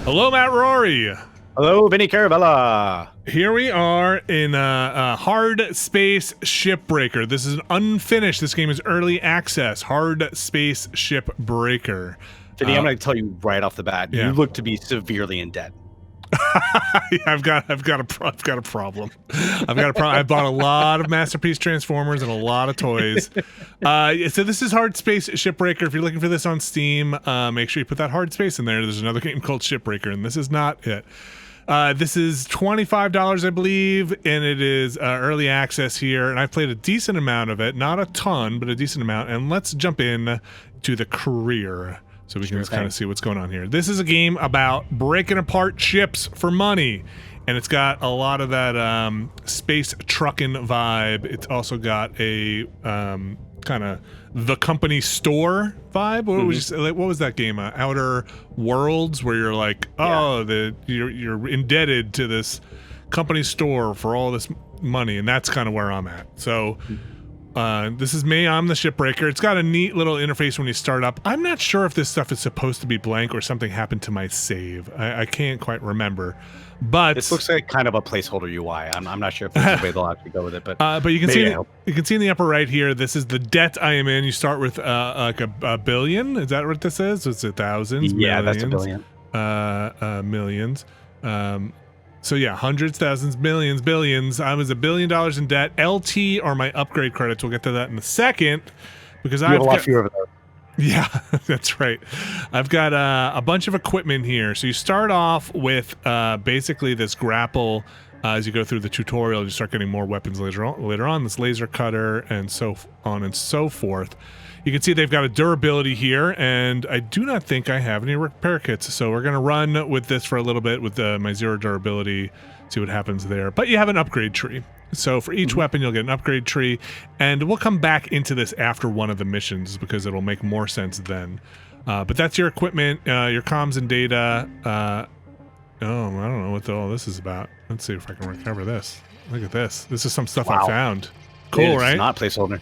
Hello, Matt Rory. Hello, Vinny Caravella. Here we are in Hardspace Shipbreaker. This is an unfinished. This game is early access. Hardspace Shipbreaker. Vinny, I'm going to tell you right off the bat. Yeah. You look to be severely in debt. I've got a problem. I bought a lot of Masterpiece Transformers and a lot of toys. So this is Hardspace Shipbreaker. If you're looking for this on Steam, make sure you put that Hardspace in there. There's another game called Shipbreaker, and this is not it. This is $25, I believe, and it is early access here. And I've played a decent amount of it, not a ton, but a decent amount. And let's jump in to the career. So we can just kind of see what's going on here. This is a game about breaking apart ships for money. And it's got a lot of that space trucking vibe. It's also got a kind of the company store vibe. What was that game? Outer Worlds, where you're like, you're indebted to this company store for all this money. And that's kind of where I'm at. So... this is me. I'm the shipbreaker. It's got a neat little interface when you start up. I'm not sure if this stuff is supposed to be blank or something happened to my save. I can't quite remember. But this looks like kind of a placeholder UI. I'm not sure if there's a way they'll actually go with it, but you can see in the upper right here. This is the debt I am in. You start with like a billion. Is that what this is? It's thousands. Yeah, millions, that's a billion. Millions. So yeah, hundreds, thousands, millions, billions. I was $1 billion in debt. LT are my upgrade credits. We'll get to that in a second, because I have a lot fewer of those. Yeah, that's right. I've got a bunch of equipment here. So you start off with basically this grapple. As you go through the tutorial, you start getting more weapons later on. This laser cutter and so on and so forth. You can see they've got a durability here, and I do not think I have any repair kits. So we're going to run with this for a little bit with my 0 durability, see what happens there. But you have an upgrade tree. So for each weapon, you'll get an upgrade tree. And we'll come back into this after one of the missions, because it'll make more sense then. But that's your equipment, your comms and data. I don't know what all this is about. Let's see if I can recover this. Look at this. This is some stuff I found. Cool, right? It's not placeholder.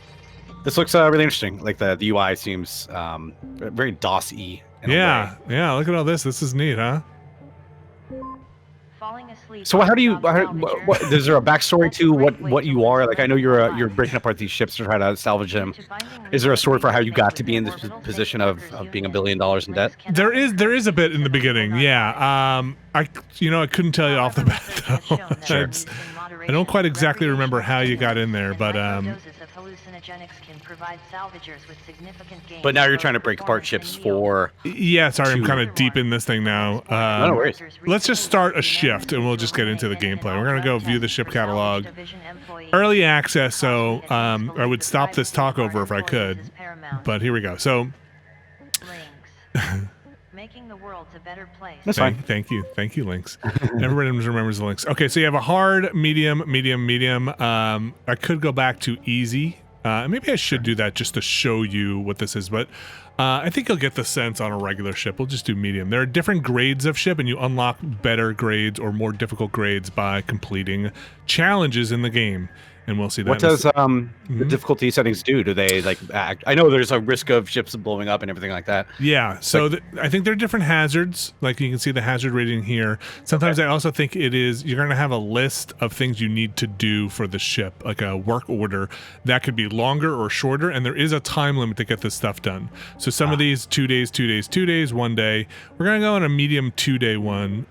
This looks really interesting. Like the UI seems very DOS-y. Yeah, look at all this. This is neat, huh? So how do you? Is there a backstory to what you are? Like, I know you're breaking apart these ships to try to salvage them. Is there a story for how you got to be in this position of being $1 billion in debt? There is a bit in the beginning, yeah. I couldn't tell you off the bat though. Sure. I don't quite exactly remember how you got in there, but But now you're trying to break apart ships for... Yeah, sorry, I'm kind of deep in this thing now. No worries. Let's just start a shift, and we'll just get into the gameplay. We're going to go view the ship catalog. Early access, so I would stop this talk over if I could. But here we go. So... Making the world a better place. That's fine. Thank you, Lynx. Everybody remembers the Lynx. Okay, so you have a hard, medium. I could go back to easy. Maybe I should do that just to show you what this is, but I think you'll get the sense on a regular ship. We'll just do medium. There are different grades of ship, and you unlock better grades or more difficult grades by completing challenges in the game. And we'll see that. What does the difficulty settings do? Do they act? I know there's a risk of ships blowing up and everything like that. Yeah, so I think there are different hazards. Like you can see the hazard rating here. Sometimes I also think you're going to have a list of things you need to do for the ship, like a work order that could be longer or shorter. And there is a time limit to get this stuff done. So some of these 2 days, 2 days, 2 days, 1 day. We're going to go on a medium 2-day one.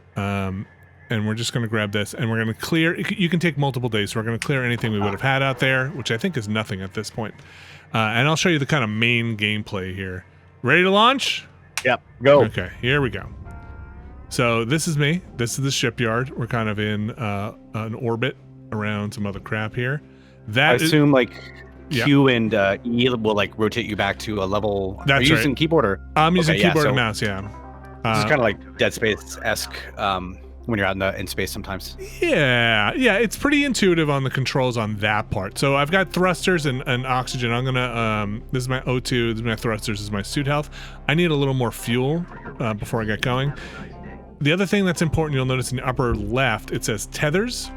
And we're just going to grab this, and we're going to clear. You can take multiple days, so we're going to clear anything we would have had out there, which I think is nothing at this point. And I'll show you the kind of main gameplay here. Ready to launch? Yep, go. Okay, here we go. So this is me. This is the shipyard. We're kind of in an orbit around some other crap here. I assume Q and E will rotate you back to a level. That's Are you using keyboard or? I'm using keyboard and mouse. Yeah. This is kind of like Dead Space-esque. When you're out in space sometimes. Yeah, it's pretty intuitive on the controls on that part. So I've got thrusters and oxygen. I'm gonna, this is my O2, this is my thrusters, this is my suit health. I need a little more fuel before I get going. The other thing that's important, you'll notice in the upper left, it says tethers.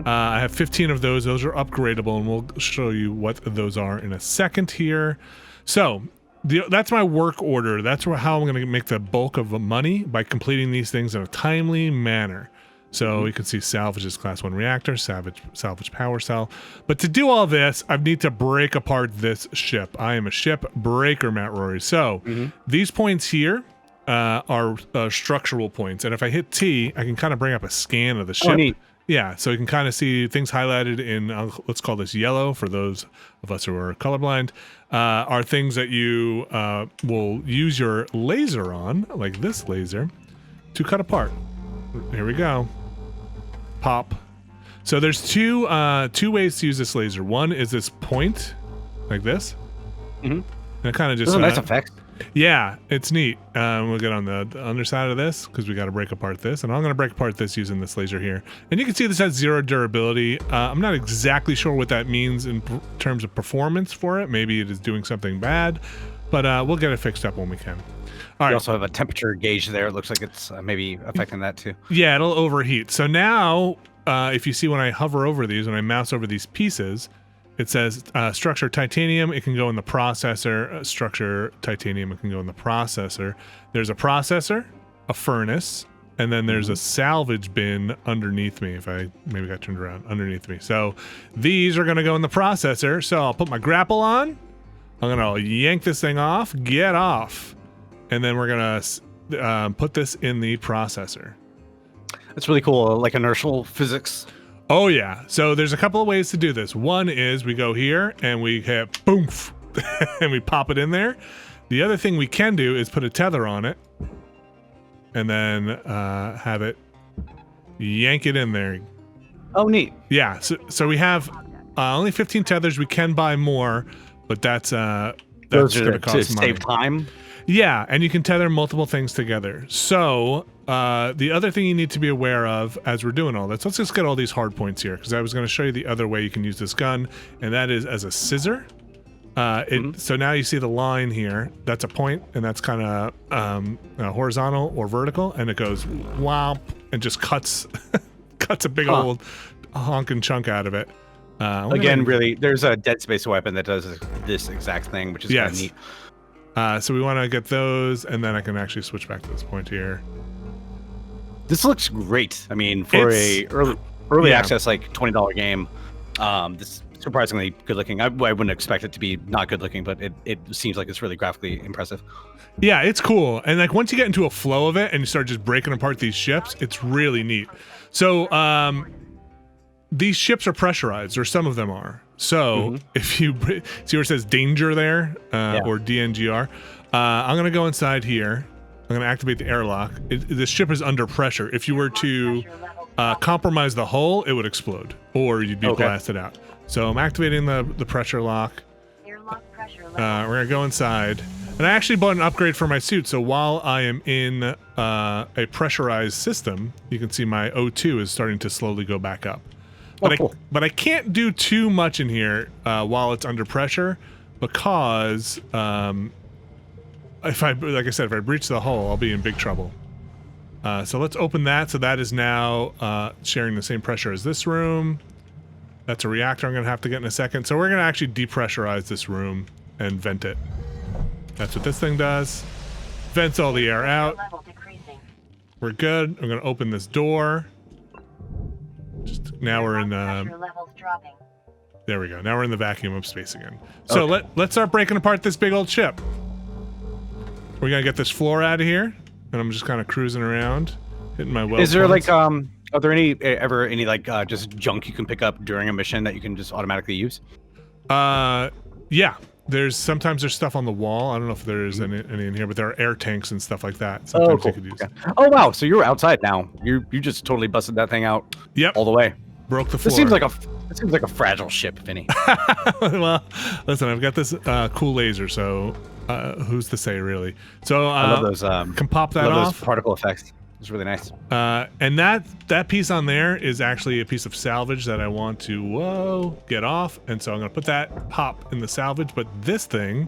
I have 15 of those. Those are upgradable, and we'll show you what those are in a second here. So that's my work order. That's how I'm going to make the bulk of the money, by completing these things in a timely manner. So you can see Salvage's class 1 reactor, salvage power cell. But to do all this, I need to break apart this ship. I am a ship breaker, Matt Rory. So these points here are structural points. And if I hit T, I can kind of bring up a scan of the ship. Oh, neat. Yeah, so you can kind of see things highlighted in, let's call this yellow for those of us who are colorblind, are things that you will use your laser on, like this laser, to cut apart. Here we go. Pop. So there's two ways to use this laser. One is this point, like this. And it kind of just... Those are nice effects. Yeah, it's neat. We'll get on the underside of this because we got to break apart this, and I'm going to break apart this using this laser here. And you can see this has 0 durability. I'm not exactly sure what that means in terms of performance for it. Maybe it is doing something bad, but we'll get it fixed up when we can. All right. You also have a temperature gauge there. It looks like it's maybe affecting that too. Yeah, it'll overheat. So now, if you see when I hover over these, when I mouse over these pieces, it says structure titanium, it can go in the processor. Structure titanium, it can go in the processor. There's a processor, a furnace, and then there's a salvage bin underneath me. If I maybe got turned around, underneath me. So these are going to go in the processor. So I'll put my grapple on. I'm going to yank this thing off, get off. And then we're going to put this in the processor. That's really cool, like inertial physics. Oh, yeah. So there's a couple of ways to do this. One is we go here and we hit boom, and we pop it in there. The other thing we can do is put a tether on it and then have it yank it in there. Oh, neat. Yeah. So we have only 15 tethers. We can buy more, but that's going to cost money. Save time. Yeah, and you can tether multiple things together. So the other thing you need to be aware of as we're doing all this, let's just get all these hard points here, because I was going to show you the other way you can use this gun, and that is as a scissor. So now you see the line here. That's a point, and that's kind of horizontal or vertical, and it goes whomp and just cuts cuts a big old honking chunk out of it. Again, really, there's a Dead Space weapon that does this exact thing, which is kind of neat. So we want to get those, and then I can actually switch back to this point here. This looks great. I mean, for a early access, like $20 game, this is surprisingly good looking. I wouldn't expect it to be not good looking, but it seems like it's really graphically impressive. Yeah, it's cool. And like once you get into a flow of it and you start just breaking apart these ships, it's really neat. So these ships are pressurized, or some of them are. So if you see where it says danger there, or DNGR, I'm going to go inside here. I'm going to activate the airlock. This ship is under pressure. If you were to compromise the hull, it would explode, or you'd be blasted out. So I'm activating the pressure lock. We're going to go inside. And I actually bought an upgrade for my suit, so while I am in a pressurized system, you can see my O2 is starting to slowly go back up. But I can't do too much in here while it's under pressure, because if I breach the hull, I'll be in big trouble. So let's open that. So that is now sharing the same pressure as this room. That's a reactor I'm going to have to get in a second. So we're going to actually depressurize this room and vent it. That's what this thing does. Vents all the air out. We're good. I'm going to open this door. Now we're in there we go. Now we're in the vacuum of space again. So let's start breaking apart this big old ship. We're gonna get this floor out of here, and I'm just kind of cruising around, hitting my weld. Is there points. like are there any like just junk you can pick up during a mission that you can just automatically use? Yeah. Sometimes there's stuff on the wall. I don't know if there's any in here, but there are air tanks and stuff like that. Sometimes you could use. Oh wow! So you're outside now. You just totally busted that thing out. Yep. All the way. Broke the floor. This seems like a fragile ship, Vinny. Well, listen, I've got this cool laser, so who's to say, really? So I love those. Can pop that off. Those particle effects. It's really nice. And that piece on there is actually a piece of salvage that I want to get off, and so I'm gonna put that pop in the salvage. But this thing.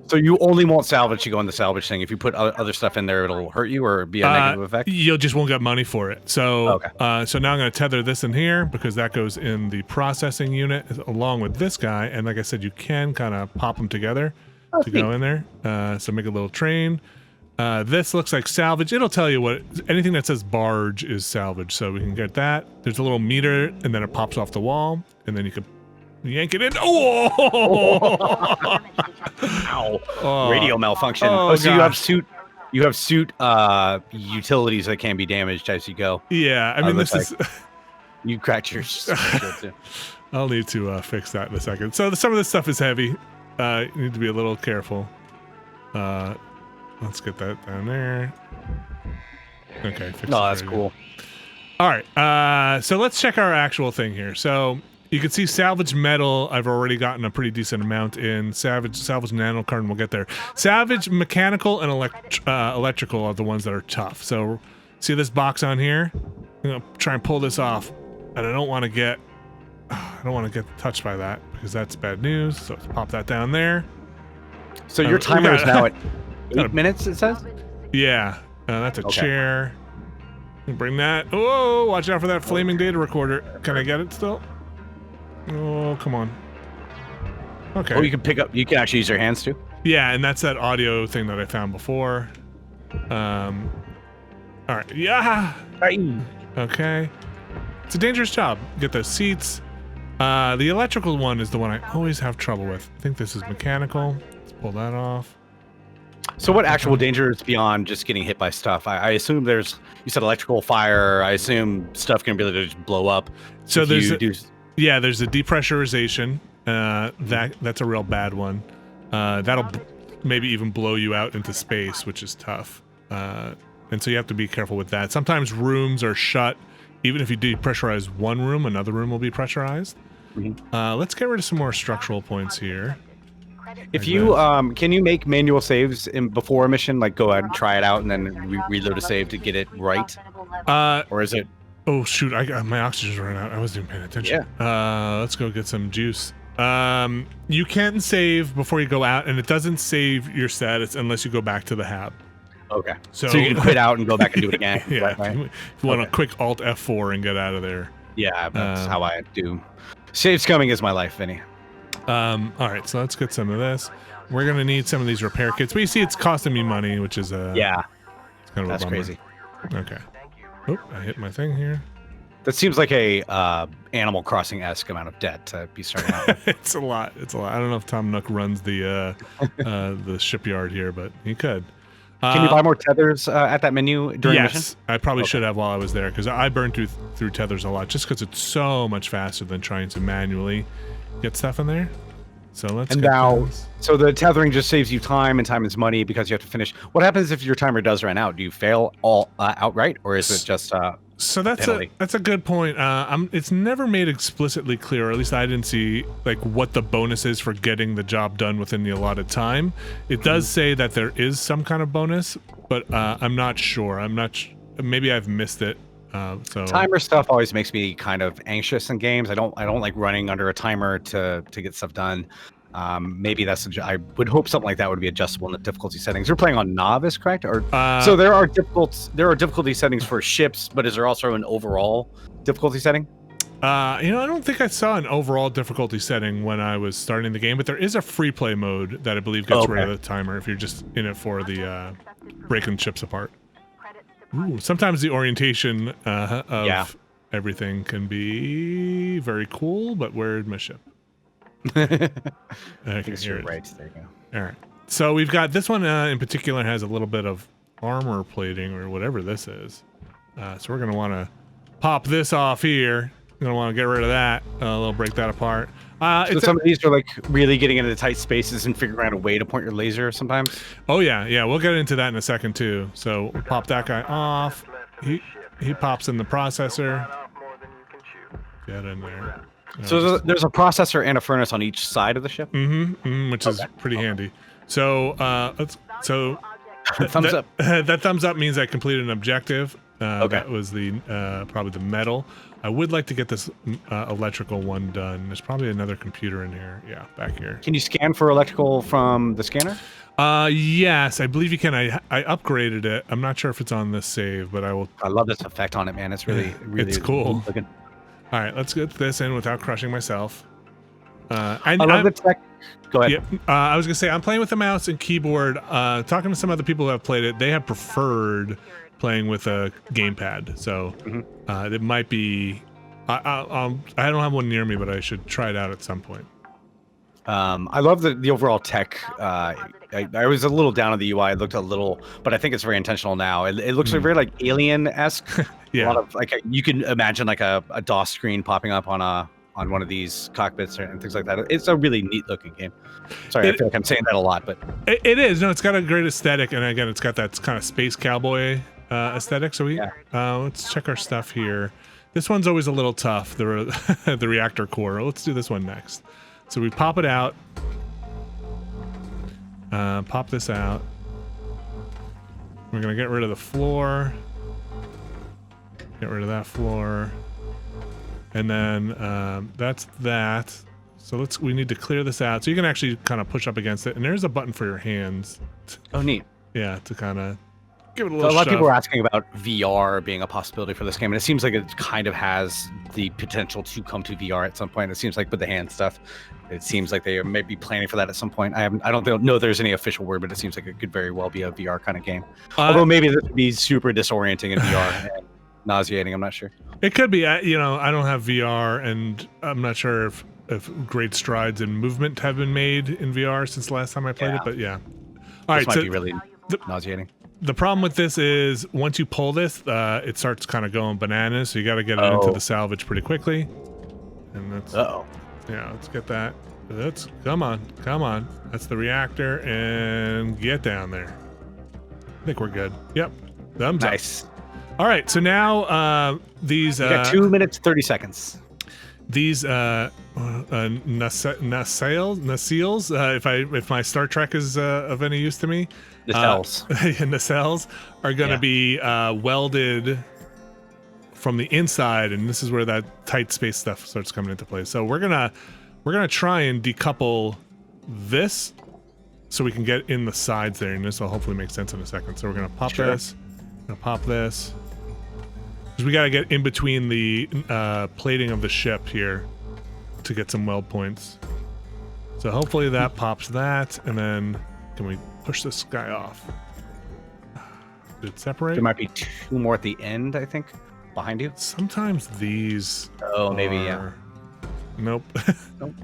So you only want salvage to go in the salvage thing. If you put other stuff in there, it'll hurt you or be a negative effect? You just won't get money for it. So so now I'm going to tether this in here, because that goes in the processing unit along with this guy. And like I said, you can kind of pop them together to go in there. So make a little train. This looks like salvage. It'll tell you what anything that says barge is salvage. So we can get that. There's a little meter, and then it pops off the wall, and then you can yank it in. Oh! Ow. Radio malfunction. Oh, So you have suit utilities that can be damaged as you go. Yeah, I mean this is. You cracked your too. I'll need to fix that in a second. So some of this stuff is heavy. You need to be a little careful. Let's get that down there. Okay. No, that's cool. All right. So let's check our actual thing here. So you can see salvage metal. I've already gotten a pretty decent amount in salvage nano carbon. We'll get there. Salvage mechanical and electrical are the ones that are tough. So see this box on here? I'm gonna try and pull this off, and I don't want to get touched by that because that's bad news. So let's pop that down there. So your timer is now at 8 minutes, it says? Yeah, that's a chair. Bring that. Oh, watch out for that flaming data recorder. Can I get it still? Oh, come on. Okay. Oh, you can actually use your hands too? Yeah, and that's that audio thing that I found before. All right. Yeah. Okay. It's a dangerous job. Get those seats. The electrical one is the one I always have trouble with. I think this is mechanical. Let's pull that off. So what actual danger is beyond just getting hit by stuff? I assume you said electrical fire. I assume stuff can be able to just blow up. So there's a depressurization. That's a real bad one. That'll maybe even blow you out into space, which is tough. And so you have to be careful with that. Sometimes rooms are shut. Even if you depressurize one room, another room will be pressurized. Mm-hmm. Let's get rid of some more structural points here. If you can you make manual saves before a mission, like go ahead and try it out and then reload a save to get it right? Or is it? Oh shoot! My oxygen's running out. I wasn't even paying attention. Yeah. Let's go get some juice. You can save before you go out, and it doesn't save your status unless you go back to the hab. Okay. So you can quit out and go back and do it again. Yeah. Right? If you want a quick Alt F4 and get out of there. Yeah, that's how I do. Save scumming is my life, Vinny. All right, so let's get some of this. We're gonna need some of these repair kits. But you see, it's costing me money, which is yeah, it's kind of that's a bummer. crazy. Okay. Oh, I hit my thing here. That seems like a Animal Crossing-esque amount of debt to be starting out with. It's a lot. I don't know if Tom Nook runs the shipyard here, but he could. Can you buy more tethers at that menu during mission? Yes, I probably should have while I was there because I burned through tethers a lot just because it's so much faster than trying to manually get stuff in there. So let's get those. So the tethering just saves you time, and time is money because you have to finish. What happens if your timer does run out? Do you fail all outright, or is it just so that's a good point. It's never made explicitly clear, or at least I didn't see like what the bonus is for getting the job done within the allotted time. It does say that there is some kind of bonus, but I'm not sure. Maybe I've missed it. So timer stuff always makes me kind of anxious in games. I don't like running under a timer to get stuff done. Maybe I would hope something like that would be adjustable in the difficulty settings. You're playing on novice, correct? Or so there are difficulty settings for ships, but is there also an overall difficulty setting? I don't think I saw an overall difficulty setting when I was starting the game, but there is a free play mode that I believe gets rid of the timer if you're just in it for the breaking ships apart. Ooh, sometimes the orientation of everything can be very cool, but where's my ship? Okay, You're right. There you go. All right. So we've got this one in particular has a little bit of armor plating or whatever this is. So we're going to want to pop this off here. We're going to want to get rid of that. We'll break that apart. So some of these are like really getting into the tight spaces and figuring out a way to point your laser sometimes. Oh yeah, we'll get into that in a second too. So we'll pop that guy off. He pops in the processor. Get in there. So there's a processor and a furnace on each side of the ship. Which is pretty handy. So thumbs up. That thumbs up means I completed an objective. That was the probably the metal. I would like to get this electrical one done. There's probably another computer in here. Yeah, back here. Can you scan for electrical from the scanner? Yes, I believe you can. I upgraded it. I'm not sure if it's on this save, but I will. I love this effect on it, man. It's really it's cool. Looking. All right, let's get this in without crushing myself. I love the tech. Go ahead. Yeah, I was gonna say I'm playing with a mouse and keyboard. Talking to some other people who have played it, they have preferred playing with a gamepad. So it might be. I don't have one near me, but I should try it out at some point. I love the overall tech. I was a little down on the UI. It looked a little, but I think it's very intentional now. It looks like very like Alien-esque. Yeah. A lot of like you can imagine like a DOS screen popping up on one of these cockpits and things like that. It's a really neat looking game. Sorry, I feel like I'm saying that a lot, but it is. No, it's got a great aesthetic, and again, it's got that kind of space cowboy aesthetic. So let's check our stuff here. This one's always a little tough. The reactor core. Let's do this one next. So we pop it out. Pop this out. We're gonna get rid of the floor. Get rid of that floor. And then that's that. So we need to clear this out. So you can actually kind of push up against it. And there's a button for your hands. Oh, neat. Yeah, to kind of give it a little A lot shove. of people were asking about VR being a possibility for this game, and it seems like it kind of has the potential to come to VR at some point. It seems like with the hand stuff, it seems like they may be planning for that at some point. I don't know there's any official word, but it seems like it could very well be a VR kind of game. Although maybe this would be super disorienting in VR and nauseating. I'm not sure. It could be. I don't have VR, and I'm not sure if great strides in movement have been made in VR since the last time I played it. But yeah. All right. This might be really nauseating. The problem with this is once you pull this, it starts kind of going bananas. So you got to get it into the salvage pretty quickly. And that's. Yeah, let's get that. Come on. That's the reactor, and get down there. I think we're good. Yep. Thumbs up. Nice. All right, so now these. You got 2 minutes 30 seconds. These nacelles, if my Star Trek is of any use to me, nacelles are going to be welded from the inside, and this is where that tight space stuff starts coming into play. So we're gonna try and decouple this so we can get in the sides there, and this will hopefully make sense in a second. So we're gonna pop this, pop this, because we got to get in between the plating of the ship here to get some weld points. So hopefully that pops that, and then can we push this guy off? Did it separate? There might be 2 more at the end, I think. Behind you? Sometimes these. Oh, maybe yeah. Nope. Nope.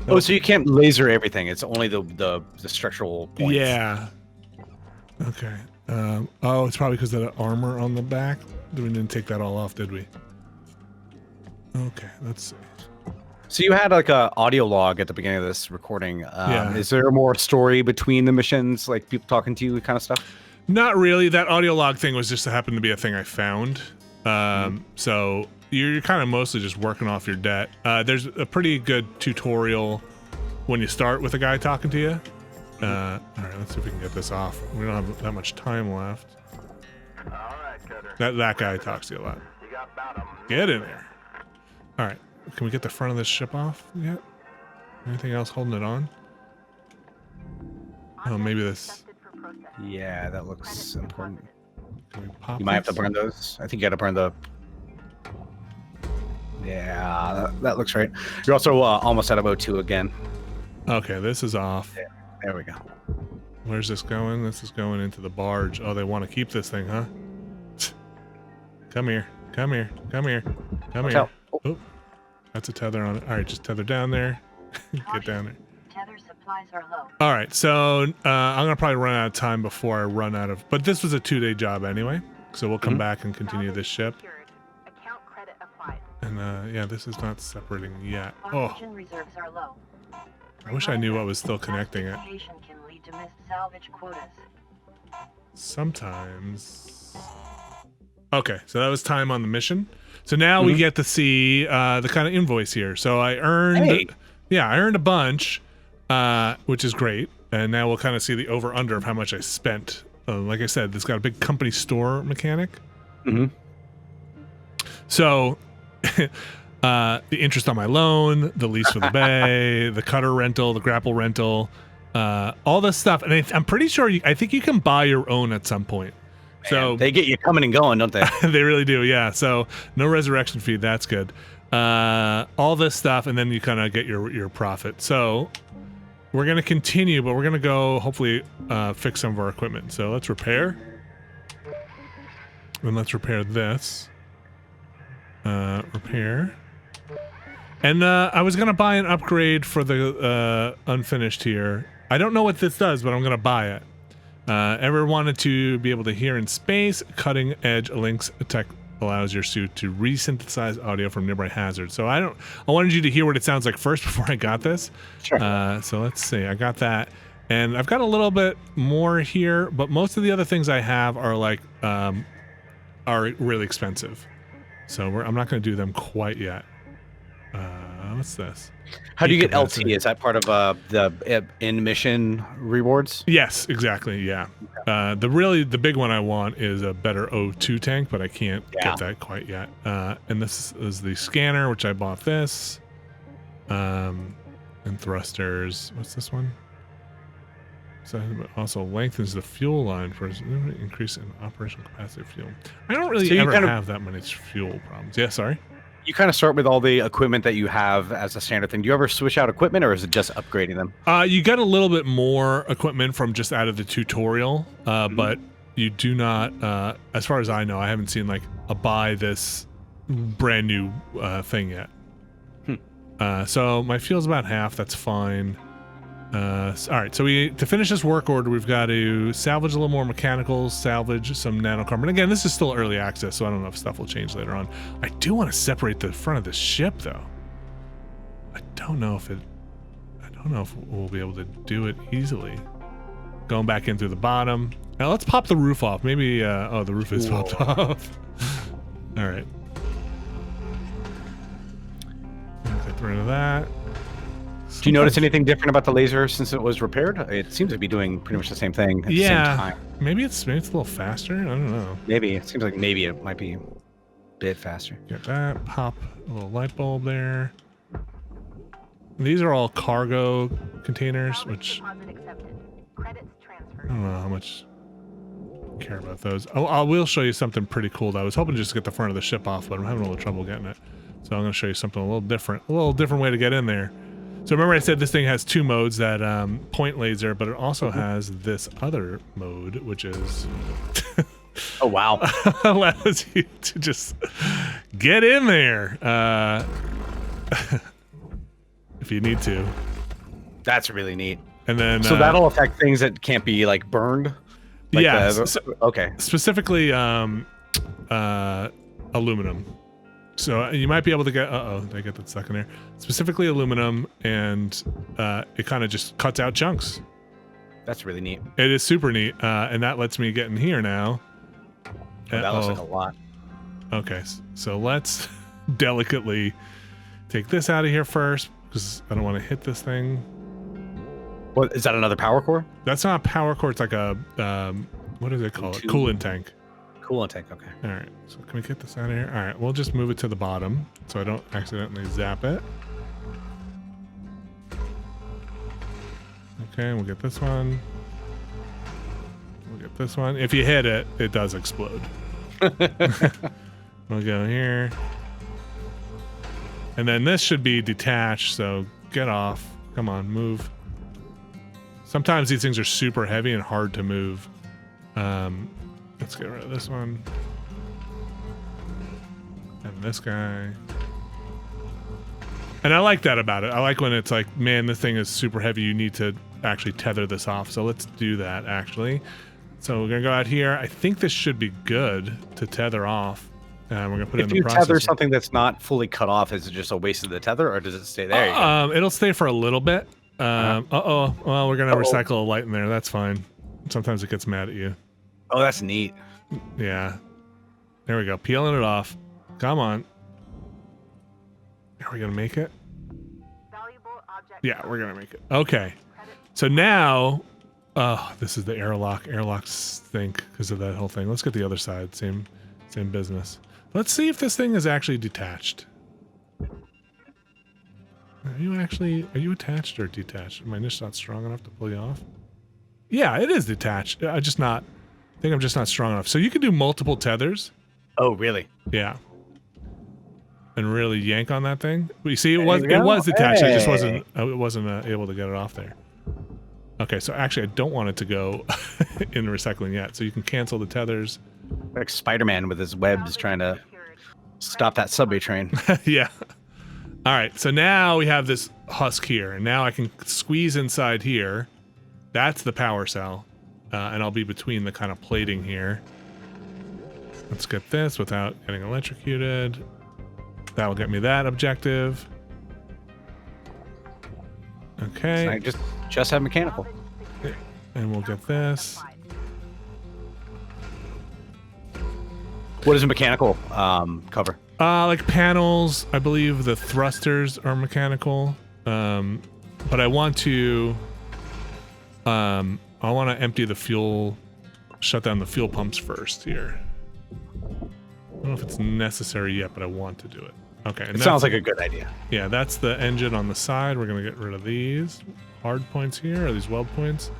Oh, so you can't laser everything. It's only the structural points. Yeah. Okay. Oh, it's probably because of the armor on the back. We didn't take that all off, did we? Okay, let's see. So you had like a audio log at the beginning of this recording. Is there more story between the missions, like people talking to you, kind of stuff? Not really. That audio log thing was just happened to be a thing I found. So you're kind of mostly just working off your debt. There's a pretty good tutorial when you start with a guy talking to you. All right, let's see if we can get this off. We don't have that much time left. All right, Cutter. That guy talks to you a lot. You got about a Get in there. All right, can we get the front of this ship off yet? Anything else holding it on? Oh, maybe this. Yeah, that looks important. Can we pop You might have to this? burn those. I think you got to burn the. Yeah, that looks right. You're also almost out of O2 again. Okay, this is off. Yeah, there we go. Where's this going? This is going into the barge. Oh, they want to keep this thing, huh? Come here. Come here. Come here. Come Watch here. out. Oh, that's a tether on it. All right, just tether down there. Get down there. Tether supplies are low. All right, so I'm going to probably run out of time before I run out of... But this was a 2-day job anyway, so we'll come back and continue this ship. Account credit applied. And yeah, this is not separating yet. Oh, Oxygen reserves are low. I wish I knew what was still connecting it. Transportation can lead to missed salvage quotas. Sometimes... Okay, so that was time on the mission. So now we get to see the kind of invoice here. So I earned... Hey. Yeah, I earned a bunch, which is great. And now we'll kind of see the over-under of how much I spent. Like I said, this got a big company store mechanic. So... the interest on my loan, the lease for the bay, the cutter rental, the grapple rental, all this stuff. And I'm pretty sure I think you can buy your own at some point. Man, So they get you coming and going, don't they? they really do, yeah. So no resurrection fee, that's good. All this stuff, and then you kind of get your profit. So we're gonna continue, but we're gonna go hopefully fix some of our equipment. So let's repair. And let's repair this. Repair. And I was gonna buy an upgrade for the unfinished here. I don't know what this does, but I'm gonna buy it. Ever wanted to be able to hear in space? Cutting edge links tech allows your suit to resynthesize audio from nearby hazards. So I wanted you to hear what it sounds like first before I got this. Sure. So let's see. I got that, and I've got a little bit more here, but most of the other things I have are like are really expensive. So I'm not going to do them quite yet. What's this? How do you get Capacity. LT? Is that part of the in-mission rewards? Yes, exactly. Yeah. The big one I want is a better O2 tank, but I can't get that quite yet. And this is the scanner, which I bought this. And thrusters. What's this one? So also lengthens the fuel line for increase in operational capacity of fuel. I don't really ever have that many fuel problems. Yeah, sorry. You kind of start with all the equipment that you have as a standard thing. Do you ever switch out equipment, or is it just upgrading them? You get a little bit more equipment from just out of the tutorial, but you do not, as far as I know, I haven't seen like a buy this brand new thing yet. So my fuel's about half. That's fine. All right, so to finish this work order, we've got to salvage a little more mechanicals, salvage some nanocarbon. Again, this is still early access, so I don't know if stuff will change later on. I do want to separate the front of the ship, though. I don't know if we'll be able to do it easily. Going back in through the bottom. Now let's pop the roof off. Maybe. Oh, the roof is popped off. All right. Get rid of that. Do you notice anything different about the laser since it was repaired? It seems to be doing pretty much the same thing at the same time. Maybe it's a little faster. I don't know. Maybe it seems like maybe it might be a bit faster. Get that. Pop a little light bulb there. These are all cargo containers, which I don't know how much I care about those. I will show you something pretty cool. I was hoping to just get the front of the ship off, but I'm having a little trouble getting it. So I'm going to show you something a little different way to get in there. So remember I said this thing has two modes, that point laser, but it also has this other mode, which is... Oh, wow. allows you to just get in there if you need to. That's really neat. And then... So that'll affect things that can't be, like, burned? Like yeah. Okay. Specifically aluminum. So you might be able to get, I get that stuck in there. Specifically aluminum, and it kind of just cuts out chunks. That's really neat. It is super neat, and that lets me get in here now. Oh, that looks like a lot. Okay, so let's delicately take this out of here first, because I don't want to hit this thing. What, is that another power core? That's not a power core, it's like a, what do they call it? Coolant tank. Coolant tank, okay. All right, so can we get this out of here? All right, we'll just move it to the bottom so I don't accidentally zap it. Okay, we'll get this one. We'll get this one. If you hit it, it does explode. We'll go here. And then this should be detached, so get off. Come on, move. Sometimes these things are super heavy and hard to move. Let's get rid of this one. And this guy. And I like that about it. I like when it's like, man, this thing is super heavy. You need to actually tether this off. So let's do that, actually. So we're going to go out here. I think this should be good to tether off. And we're going to put it in the processor. If you tether something that's not fully cut off, is it just a waste of the tether, or does it stay there? It'll stay for a little bit. Well, we're going to recycle a light in there. That's fine. Sometimes it gets mad at you. Oh, that's neat. Yeah. There we go. Peeling it off. Come on. Are we going to make it? Yeah, we're going to make it. Okay. So now, this is the airlock. Airlocks stink because of that whole thing. Let's get the other side. Same business. Let's see if this thing is actually detached. Are you attached or detached? Am I just not strong enough to pull you off? Yeah, it is detached. I think I'm just not strong enough. So you can do multiple tethers. Oh, really? Yeah. And really yank on that thing. But you see, it was detached. I just wasn't able to get it off there. Okay, so actually I don't want it to go in recycling yet. So you can cancel the tethers. Like Spider-Man with his webs trying to stop that subway train. Yeah. All right, so now we have this husk here, and now I can squeeze inside here. That's the power cell, and I'll be between the kind of plating here. Let's get this without getting electrocuted. That will get me that objective. Okay. So I just have mechanical. And we'll get this. What does a mechanical cover? Like panels, I believe the thrusters are mechanical. But I want to empty the fuel, shut down the fuel pumps first here. I don't know if it's necessary yet, but I want to do it. Okay. And It sounds like a good idea. Yeah, that's the engine on the side. We're gonna get rid of these hard points here, or these weld points.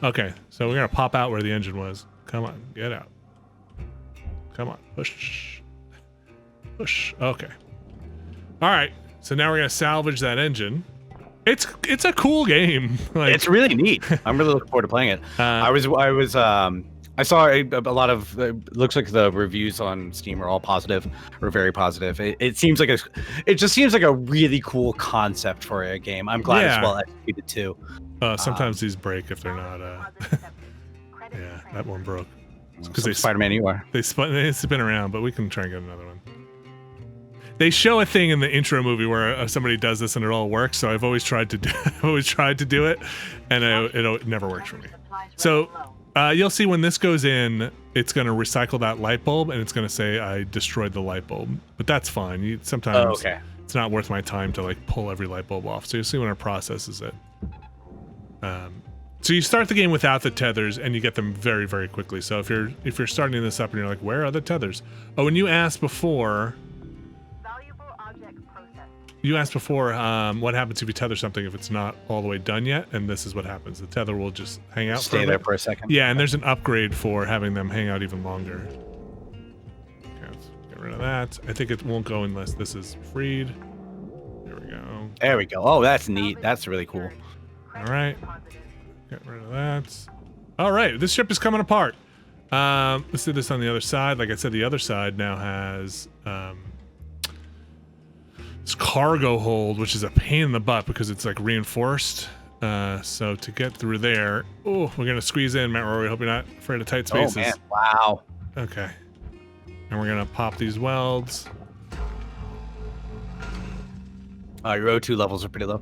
Okay, so we're gonna pop out where the engine was. Come on, get out. Come on, push. Push. Okay. All right. So now we're gonna salvage that engine. It's a cool game. Like, It's really neat. I'm really looking forward to playing it. I saw a lot of. Looks like the reviews on Steam are all positive, or very positive. It seems like it just seems like a really cool concept for a game. I'm glad it's well executed too. sometimes these break if they're not. Yeah, that one broke. Because they Spider-Man, you are. They spin around, but we can try and get another one. They show a thing in the intro movie where somebody does this and it all works. So I've always tried to do it, and it never works for me. So you'll see when this goes in, it's going to recycle that light bulb, and it's going to say I destroyed the light bulb. But that's fine. Sometimes it's not worth my time to like pull every light bulb off. So you'll see when it processes it. So you start the game without the tethers, and you get them very, very quickly. So if you're starting this up and you're like, where are the tethers? Oh, and you asked before. You asked before what happens if you tether something if it's not all the way done yet, and this is what happens. The tether will just hang out. Stay there for a second. Yeah, and there's an upgrade for having them hang out even longer. Okay, let's get rid of that. I think it won't go unless this is freed. There we go. There we go. Oh, that's neat. That's really cool. All right. Get rid of that. All right, this ship is coming apart. Let's do this on the other side. Like I said, the other side now has this cargo hold, which is a pain in the butt because it's like reinforced. So to get through there, oh, we're gonna squeeze in, Matt Rory. Hope you're not afraid of tight spaces. Oh man, wow. Okay, and we're gonna pop these welds. Your O2 levels are pretty low.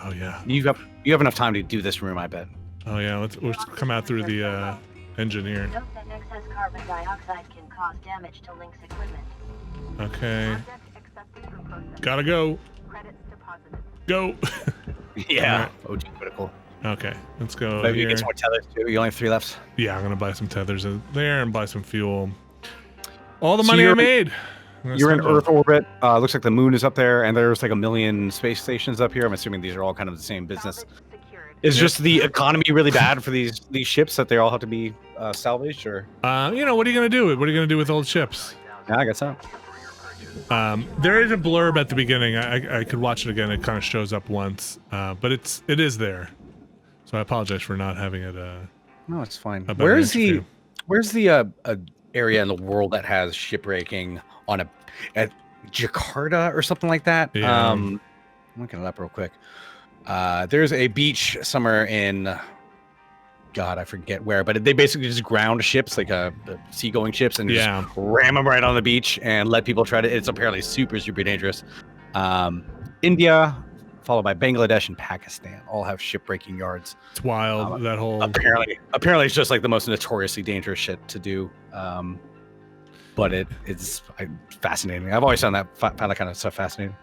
Oh yeah. You have enough time to do this room, I bet. Oh yeah. Let's come out through the engine here. Note that excess carbon dioxide can cause damage to Link's equipment. Okay. Gotta go. Go. Yeah. Right. O2 critical. Okay, let's go. Maybe you get some more tethers too. You only have 3 left. Yeah, I'm gonna buy some tethers in there and buy some fuel. All the money I made. You're in Earth orbit. Looks like the moon is up there, and there's like 1 million space stations up here. I'm assuming these are all kind of the same business. Is just the economy really bad for these ships that they all have to be salvaged, or? You know, what are you gonna do? What are you gonna do with old ships? Yeah, I guess so. There is a blurb at the beginning. I could watch it again. It kind of shows up once, but it is there. So I apologize for not having it. No, it's fine. Where's the area in the world that has shipbreaking on at Jakarta or something like that? Yeah. I'm looking it up real quick. There's a beach somewhere in, God, I forget where, but they basically just ground ships, like seagoing ships, and just ram them right on the beach and let people try to. It's apparently super, super dangerous. India, followed by Bangladesh and Pakistan, all have shipbreaking yards. It's wild. That whole apparently it's just like the most notoriously dangerous shit to do. But it's fascinating. I've always found that kind of stuff fascinating.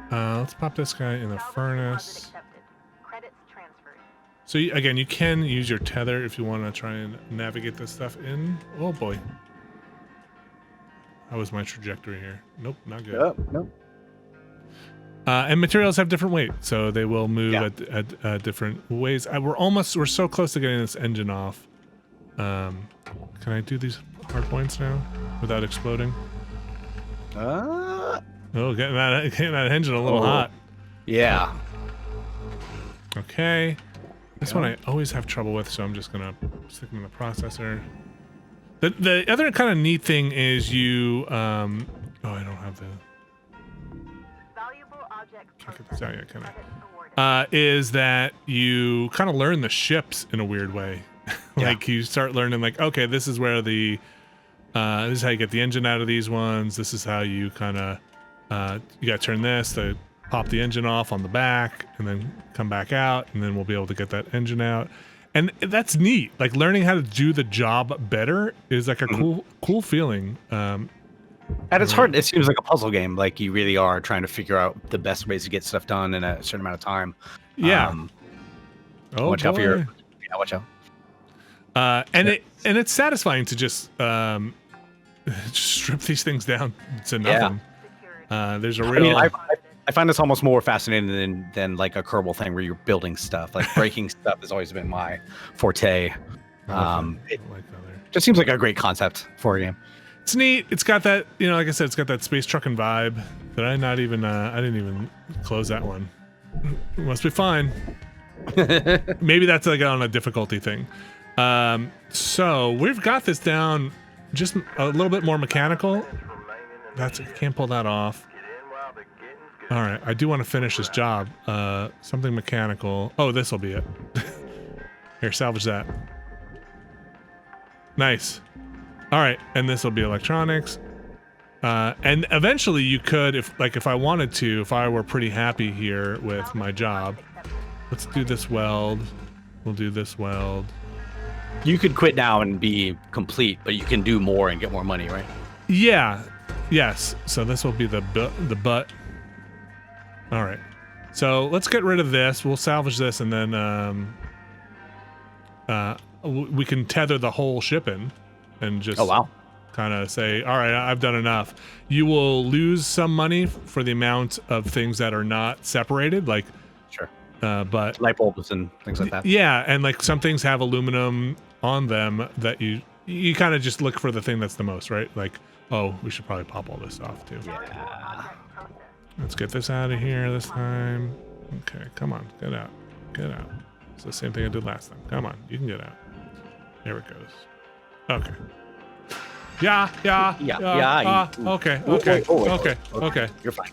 Let's pop this guy in the furnace. So again, you can use your tether if you want to try and navigate this stuff in. Oh boy. How was my trajectory here? Nope, not good. Nope. And materials have different weight, so they will move at different ways. We're so close to getting this engine off. Can I do these hard points now without exploding? Oh, getting that engine a little hot. Yeah. Okay. This one I always have trouble with, so I'm just gonna stick them in the processor. The other kind of neat thing is you I don't have the can't get this out yet, can I? Is that you kind of learn the ships in a weird way. Like you start learning like, okay, this is where the this is how you get the engine out of these ones. This is how you kind of you got to turn this to pop the engine off on the back and then come back out, and then we'll be able to get that engine out. And that's neat. Like learning how to do the job better is like a cool feeling. At its heart, it seems like a puzzle game. Like you really are trying to figure out the best ways to get stuff done in a certain amount of time. Yeah. Watch out for your. Yeah, watch out. And it's satisfying to just strip these things down to nothing. There's a real. I mean, I find this almost more fascinating than like a Kerbal thing where you're building stuff. Like breaking stuff has always been my forte. It just seems like a great concept for a game. It's neat. It's got that, like I said, it's got that space trucking vibe that I didn't even close that one. It must be fine. Maybe that's like on a difficulty thing. So we've got this down just a little bit more mechanical. Can't pull that off. All right, I do want to finish this job. Something mechanical. Oh, this will be it. Here, salvage that. Nice. All right, and this will be electronics. And eventually you could, if I wanted to, if I were pretty happy here with my job, let's do this weld. We'll do this weld. You could quit now and be complete, but you can do more and get more money, right? Yeah. Yes. So this will be the butt. All right. So let's get rid of this. We'll salvage this, and then we can tether the whole ship in. And just kind of say, all right, I've done enough. You will lose some money for the amount of things that are not separated, like but light bulbs and things like that. Yeah, and like some things have aluminum on them that you kind of just look for the thing that's the most, right? Like, oh, we should probably pop all this off too. Yeah. Let's get this out of here this time. Okay, come on, get out. It's the same thing I did last time. Come on, you can get out. There it goes. Okay. Yeah. Okay. You're fine.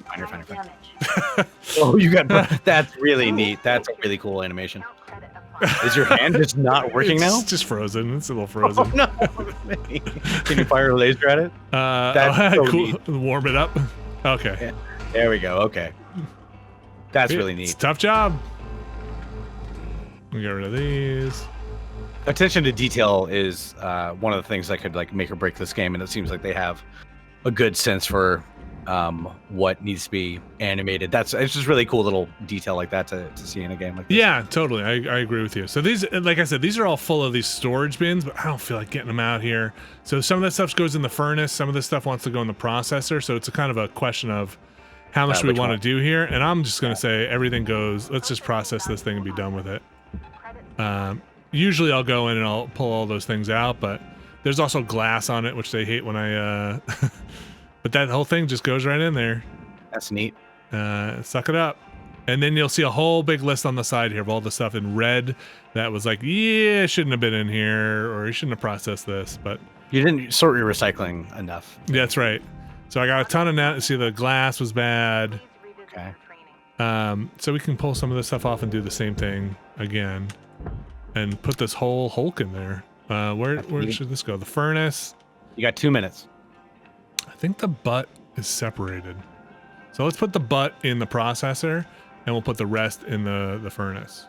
Oh, you got. That's really neat. That's a really cool animation. Is your hand just not working now? It's just frozen. It's a little frozen. Oh, no. Can you fire a laser at it? That's so cool. neat. Warm it up. Okay. Yeah. There we go. Okay. That's really neat. It's a tough job. We get rid of these. Attention to detail is one of the things that could like make or break this game, and it seems like they have a good sense for what needs to be animated. It's just really cool little detail like that to see in a game like this. Yeah, totally. I agree with you. So these, like I said, these are all full of these storage bins, but I don't feel like getting them out here. So some of this stuff goes in the furnace, some of this stuff wants to go in the processor. So it's a kind of a question of how much do we want to do here, and I'm just gonna say everything goes. Let's just process this thing and be done with it. Usually I'll go in and I'll pull all those things out, but there's also glass on it, which they hate when I, but that whole thing just goes right in there. That's neat. Suck it up. And then you'll see a whole big list on the side here of all the stuff in red that was like, yeah, it shouldn't have been in here, or you shouldn't have processed this, but. You didn't sort your recycling enough. Yeah, that's right. So I got a ton of that. See, the glass was bad. Okay. So we can pull some of this stuff off and do the same thing again. And put this whole Hulk in there. Where should this go? The furnace. You got 2 minutes. I think the butt is separated. So let's put the butt in the processor, and we'll put the rest in the furnace.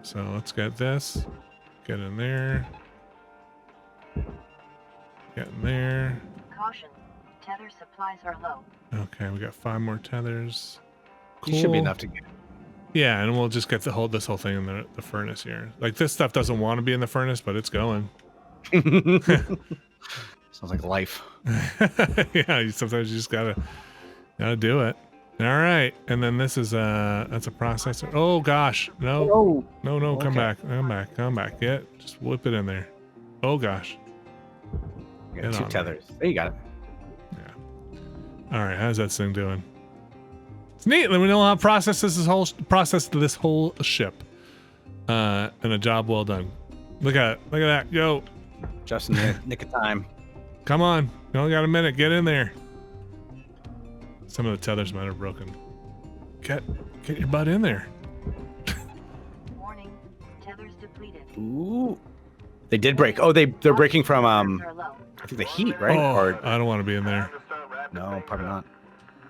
So let's get this. Get in there. Get in there. Caution. Tether supplies are low. Okay, we got 5 more tethers. Cool. You should be enough to get. Yeah, and we'll just get this whole thing in the furnace here. Like this stuff doesn't want to be in the furnace, but it's going. Sounds like life. Yeah, sometimes you just gotta do it. All right, and then this is that's a processor. Oh gosh, no, no, come back. Yeah, just whip it in there. Oh gosh. You got 2 tethers. There you got it. Yeah. All right, how's that thing doing? It's neat. Then we know how to process this whole ship. and a job well done. Look at it. Look at that. Go. Just in the nick of time. Come on. You only got a minute. Get in there. Some of the tethers might have broken. Get your butt in there. Warning, tethers depleted. Ooh. They did break. Oh, they're breaking from I think the heat, right? Oh, Or I don't want to be in there. Time to start wrapping no, things probably up. not.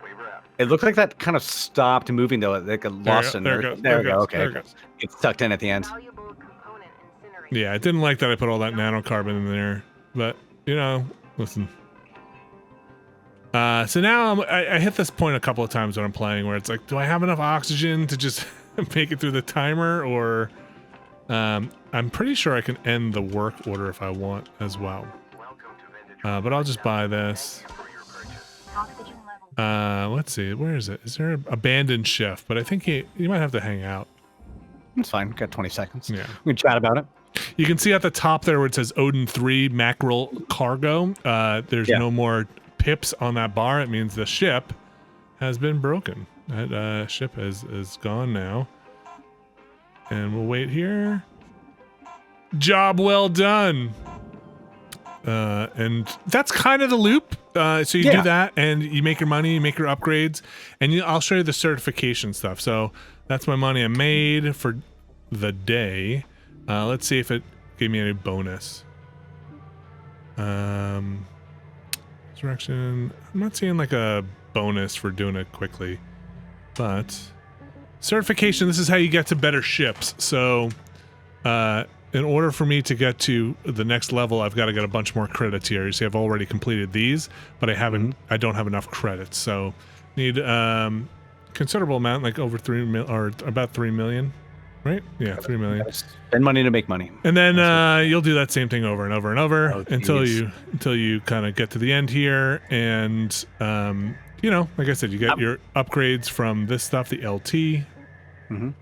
We wrap. It looked like that kind of stopped moving though. Like a lost in There it goes. There it goes. Okay. There it goes. It's tucked in at the end. Valuable component incinerated. Yeah, I didn't like that I put all that nanocarbon in there, but you know, listen. So now I hit this point a couple of times when I'm playing where it's like, do I have enough oxygen to just make it through the timer, or I'm pretty sure I can end the work order if I want as well. Welcome to Vintage. But I'll just buy this. For your purchase. Oxygen level. Let's see, where is it? Is there an abandoned shift? But I think you might have to hang out. It's fine. Got 20 seconds. Yeah. We can chat about it. You can see at the top there where it says Odin 3 mackerel cargo. There's no more pips on that bar. It means the ship has been broken. That ship is gone now. And we'll wait here. Job well done. And that's kind of the loop. So you do that, and you make your money, you make your upgrades, and I'll show you the certification stuff. So that's my money I made for the day. Let's see if it gave me any bonus. Resurrection. I'm not seeing like a bonus for doing it quickly, but certification. This is how you get to better ships. So, in order for me to get to the next level, I've got to get a bunch more credits here. You see, I've already completed these, but I haven't. I don't have enough credits, so need considerable amount, like over 3 million or about 3 million, right? Yeah, 3 million. Spend money to make money. And then you'll do that same thing over and over and over until geez. you kind of get to the end here, and you know, like I said, you get your upgrades from this stuff, the LT.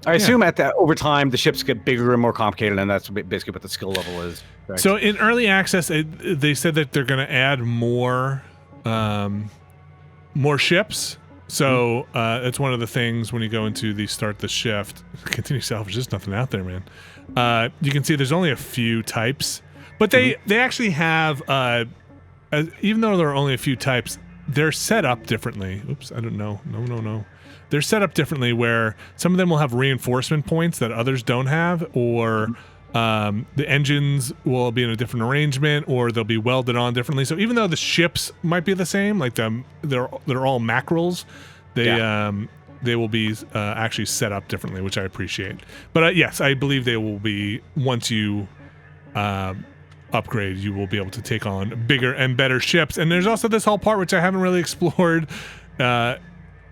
I assume at that over time the ships get bigger and more complicated, and that's basically what the skill level is. Correct? So in early access, they said that they're going to add more ships. So it's one of the things when you go into the start the shift, continue salvage. There's nothing out there, man. You can see there's only a few types, but they actually have even though there are only a few types, they're set up differently. Oops, I don't know. No. They're set up differently where some of them will have reinforcement points that others don't have, or the engines will be in a different arrangement, or they'll be welded on differently. So even though the ships might be the same, like they're all mackerels, they will be actually set up differently, which I appreciate. But yes, I believe they will be, once you upgrade, you will be able to take on bigger and better ships. And there's also this whole part which I haven't really explored,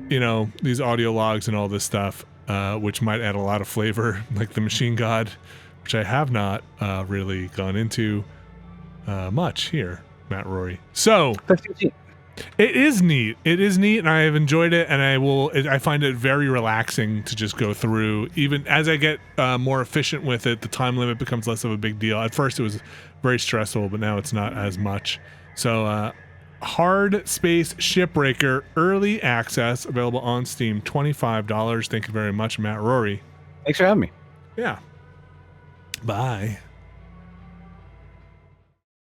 you know, these audio logs and all this stuff, which might add a lot of flavor, like the machine god, which I have not really gone into much here, Matt Rory. So it is neat. It is neat, and I have enjoyed it, and I find it very relaxing to just go through. Even as I get more efficient with it, the time limit becomes less of a big deal. At first it was very stressful, but now it's not as much. So Hardspace Shipbreaker early access, available on Steam, $25. Thank you very much, Matt Rory. Thanks for having me. Yeah. Bye.